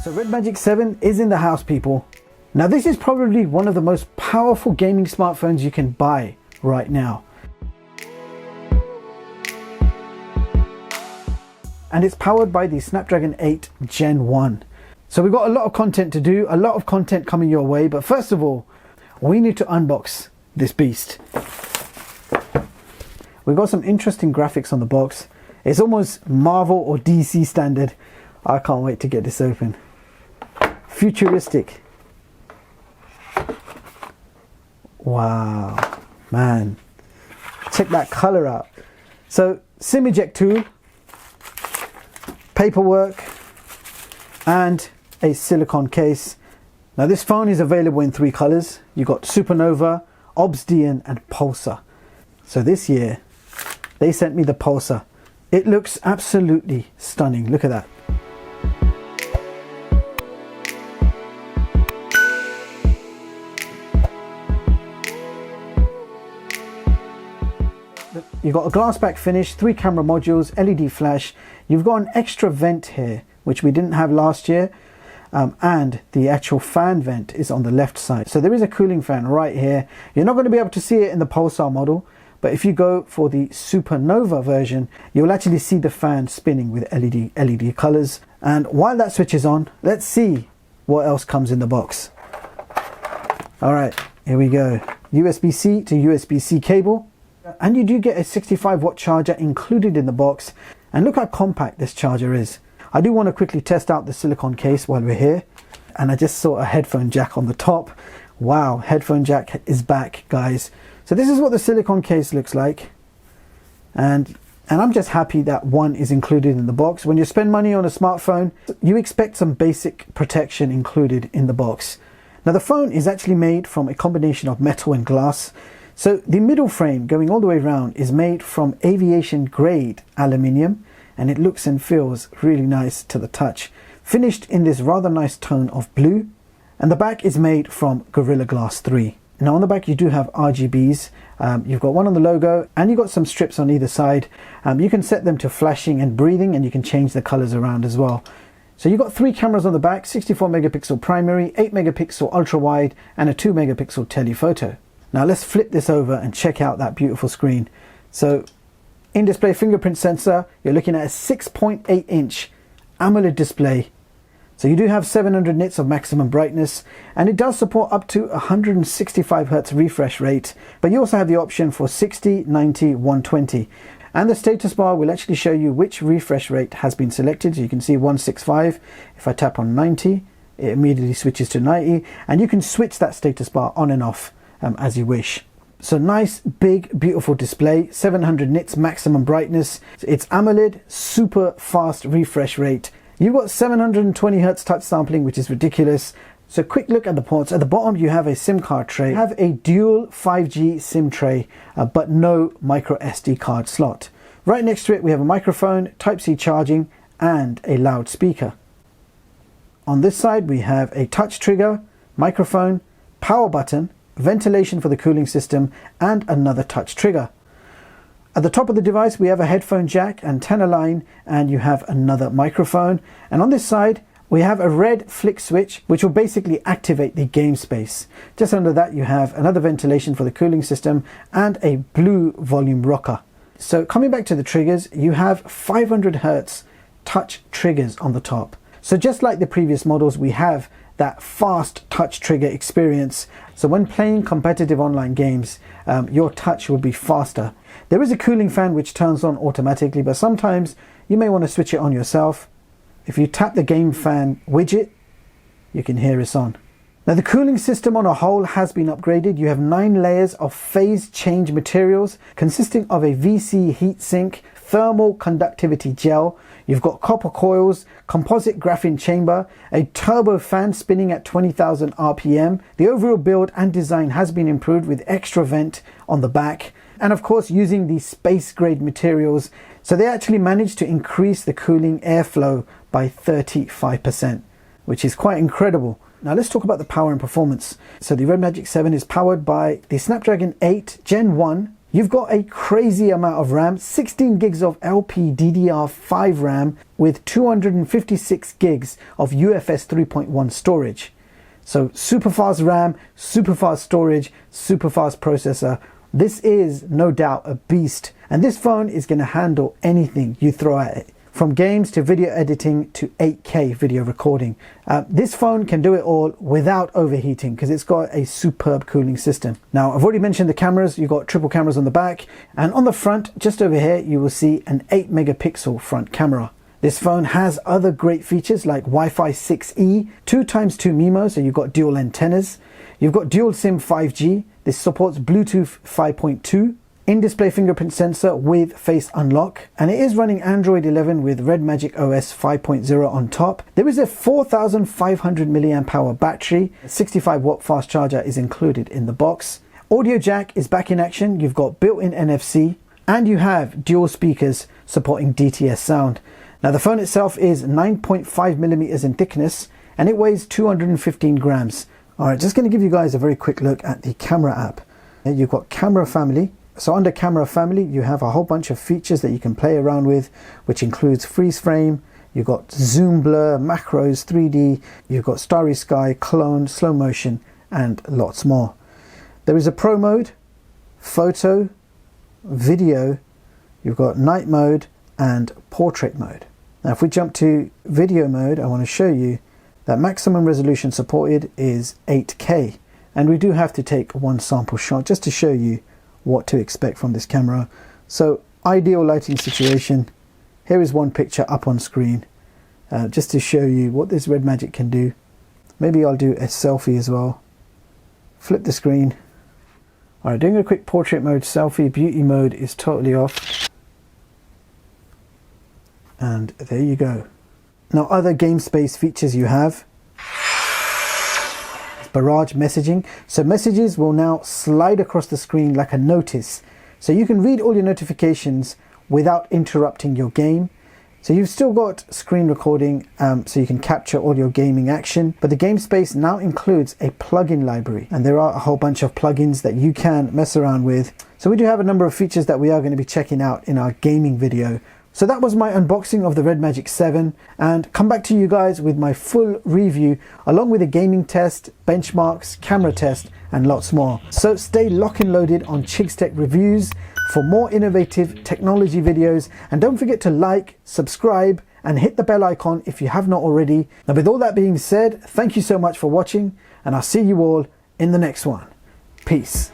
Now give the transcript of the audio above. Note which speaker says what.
Speaker 1: So Redmagic 7 is in the house, people. Now this is probably one of the most powerful gaming smartphones you can buy right now. And it's powered by the Snapdragon 8 Gen 1. So we've got a lot of content to do, a lot of content coming your way, but first of all, we need to unbox this beast. We've got some interesting graphics on the box. It's almost Marvel or DC standard. I can't wait to get this open. Futuristic. Wow, man. Check that color out. So, SIM eject tool, paperwork, and a silicone case. Now this phone is available in 3 colors. You've got Supernova, Obsidian, and Pulsar. So this year, they sent me the Pulsar. It looks absolutely stunning. Look at that. You've got a glass back finish, 3 camera modules, LED flash. You've got an extra vent here, which we didn't have last year. And the actual fan vent is on the left side. So there is a cooling fan right here. You're not going to be able to see it in the Pulsar model, but if you go for the Supernova version, you'll actually see the fan spinning with LED colors. And while that switches on, let's see what else comes in the box. All right, here we go. USB-C to USB-C cable. And you do get a 65-watt charger included in the box. And look how compact this charger is. I do want to quickly test out the silicone case while we're here. And I just saw a headphone jack on the top. Wow, headphone jack is back, guys. So this is what the silicone case looks like. And I'm just happy that one is included in the box. When you spend money on a smartphone, you expect some basic protection included in the box. Now the phone is actually made from a combination of metal and glass. So the middle frame going all the way around is made from aviation grade aluminium, and it looks and feels really nice to the touch. Finished in this rather nice tone of blue, and the back is made from Gorilla Glass 3. Now on the back you do have RGBs. You've got one on the logo, and you've got some strips on either side. You can set them to flashing and breathing, and you can change the colors around as well. So you've got 3 cameras on the back, 64 megapixel primary, 8 megapixel ultra wide, and a 2 megapixel telephoto. Now let's flip this over and check out that beautiful screen. So in-display fingerprint sensor, you're looking at a 6.8 inch AMOLED display. So you do have 700 nits of maximum brightness, and it does support up to 165 Hz refresh rate, but you also have the option for 60, 90, 120. And the status bar will actually show you which refresh rate has been selected. So you can see 165. If I tap on 90, it immediately switches to 90, and you can switch that status bar on and off as you wish. So nice, big, beautiful display, 700 nits maximum brightness. It's AMOLED, super fast refresh rate. You've got 720 Hz touch sampling, which is ridiculous. So quick look at the ports. At the bottom, you have a SIM card tray. You have a dual 5G SIM tray, but no micro SD card slot. Right next to it, we have a microphone, Type-C charging, and a loudspeaker. On this side, we have a touch trigger, microphone, power button, ventilation for the cooling system, and another touch trigger. At the top of the device we have a headphone jack, antenna line, and you have another microphone. And on this side we have a red flick switch which will basically activate the game space. Just under that you have another ventilation for the cooling system and a blue volume rocker. So coming back to the triggers, you have 500 Hz touch triggers on the top. So just like the previous models, we have that fast touch trigger experience. So when playing competitive online games, your touch will be faster. There is a cooling fan which turns on automatically, but sometimes you may want to switch it on yourself. If you tap the game fan widget, you can hear it's on. Now the cooling system on a whole has been upgraded. You have 9 layers of phase change materials consisting of a VC heatsink, thermal conductivity gel. You've got copper coils, composite graphene chamber, a turbo fan spinning at 20,000 RPM. The overall build and design has been improved with extra vent on the back, and of course using the space grade materials. So they actually managed to increase the cooling airflow by 35%, which is quite incredible. Now let's talk about the power and performance. So the Redmagic 7 is powered by the Snapdragon 8 Gen 1 You've got a crazy amount of RAM, 16 gigs of LPDDR5 RAM with 256 gigs of UFS 3.1 storage. So super fast RAM, super fast storage, super fast processor. This is no doubt a beast, and this phone is going to handle anything you throw at it, from games to video editing to 8K video recording. This phone can do it all without overheating because it's got a superb cooling system. Now, I've already mentioned the cameras. You've got triple cameras on the back, and on the front, just over here, you will see an 8 megapixel front camera. This phone has other great features like Wi-Fi 6E, 2x2 MIMO, so you've got dual antennas. You've got dual SIM 5G. This supports Bluetooth 5.2, in-display fingerprint sensor with face unlock, and it is running Android 11 with Redmagic OS 5.0 on top. There is a 4,500 milliamp hour battery. A 65 watt fast charger is included in the box. Audio jack is back in action. You've got built-in NFC, and you have dual speakers supporting DTS sound. Now, the phone itself is 9.5 millimeters in thickness, and it weighs 215 grams. All right, just going to give you guys a very quick look at the camera app. You've got camera family. So under camera family, you have a whole bunch of features that you can play around with, which includes freeze frame. You've got zoom blur, macros, 3D. You've got starry sky, clone, slow motion, and lots more. There is a pro mode, photo, video. You've got night mode and portrait mode. Now, if we jump to video mode, I want to show you that maximum resolution supported is 8K, and we do have to take one sample shot just to show you what to expect from this camera. So ideal lighting situation. Here is one picture up on screen, just to show you what this Redmagic can do. Maybe I'll do a selfie as well. Flip the screen. All right, doing a quick portrait mode selfie. Beauty mode is totally off. And there you go. Now, other game space features you have. Barrage messaging. So messages will now slide across the screen like a notice. So you can read all your notifications without interrupting your game. So you've still got screen recording, so you can capture all your gaming action. But the game space now includes a plugin library. And there are a whole bunch of plugins that you can mess around with. So we do have a number of features that we are going to be checking out in our gaming video. So that was my unboxing of the Redmagic 7, and come back to you guys with my full review along with a gaming test, benchmarks, camera test, and lots more. So stay lock and loaded on Chigs Tech Reviews for more innovative technology videos, and don't forget to like, subscribe, and hit the bell icon if you have not already. Now, with all that being said, thank you so much for watching, and I'll see you all in the next one. Peace.